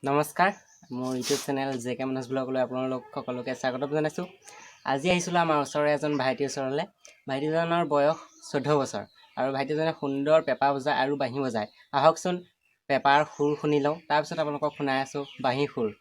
নমস্কাৰ, মোৰ YouTube channel JK মানস ব্লগলৈ আপোনালোক সকলোকে স্বাগতম জনাইছোঁ। আজি আহিছিলোঁ আমাৰ ওচৰৰে এজন ভাইটিৰ ওচৰলৈ। ভাইটিজনৰ বয়স 14 বছৰ আৰু ভাইটিজনে সুন্দৰ পেঁপা বজায় আৰু বাঁহী বজায়। আহকচোন পেঁপাৰ সুৰ শুনি লওঁ, তাৰপিছত আপোনালোকক শুনাই আছোঁ বাঁহীৰ সুৰ।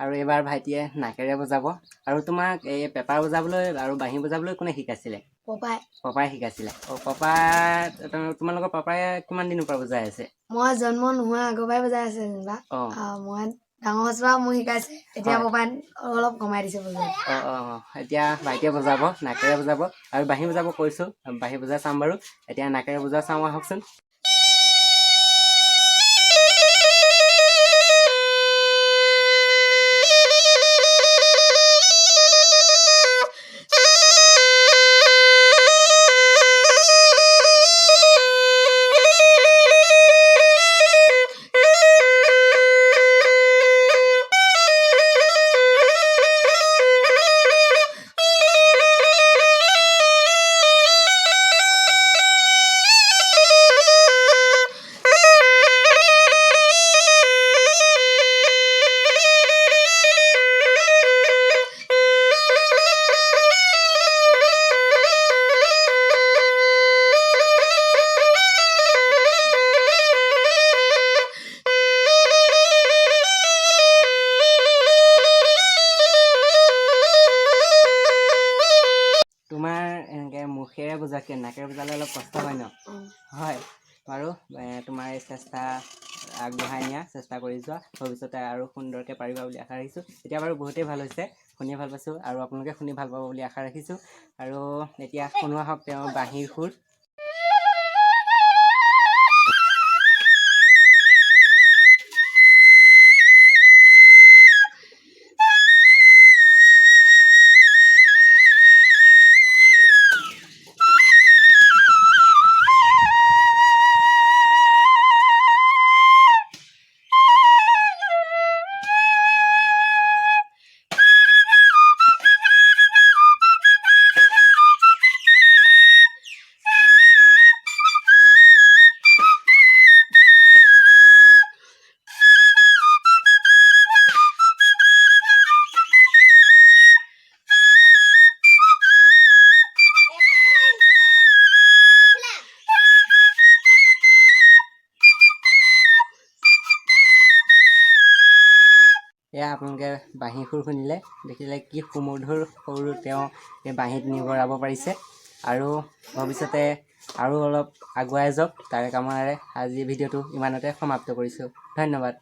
আৰু এইবাৰ ভাইটিয়ে নাকেৰে বজাব। আৰু তোমাক এই পেঁপা বজাবলৈ আৰু বাঁহী বজাবলৈ কোনে শিকাইছিলে? পাপাই শিকাইছিলে। পাপাই তোমালোকৰ পাপাই কিমান দিনৰ পৰা বজাই আছে? মই জন্ম নোহোৱা আগৰ পৰাই বজাই আছে যেনিবা। মই ডাঙৰ হৈছোঁ মোক শিকাইছে, এতিয়া পাপাই অলপ কমাই দিছে বজাই। এতিয়া ভাইটিয়ে বজাব, নাকেৰে বজাব আৰু বাঁহী বজাব কৈছোঁ। বাঁহী বজাই চাম বাৰু। এতিয়া নাকেৰে বজাই চাওঁ আহকচোন। তোমাৰ এনেকৈ মুখেৰে বজাতকৈ নাকেৰে বজালে অলপ কষ্ট হয় ন? হয় বাৰু। তোমাৰ এই চেষ্টা আগবঢ়াই নিয়া, চেষ্টা কৰি যোৱা, ভৱিষ্যতে আৰু সুন্দৰকৈ পাৰিবা বুলি আশা ৰাখিছোঁ। এতিয়া বাৰু বহুতেই ভাল হৈছে, শুনি ভাল পাইছোঁ আৰু আপোনালোকে শুনি ভাল পাব বুলি আশা ৰাখিছোঁ। আৰু এতিয়া শুনোৱা হওক তেওঁৰ বাঁহীৰ সুৰ। এয়া আপোনালোকে বাঁহী সুৰ শুনিলে, দেখিলে কি সুমধুৰ সুৰ তেওঁ এই বাঁহীত নিগৰাব পাৰিছে। আৰু ভৱিষ্যতে আৰু অলপ আগুৱাই যাওক তাৰে কামনাৰে আজি ভিডিঅ'টো ইমানতে সমাপ্ত কৰিছোঁ। ধন্যবাদ।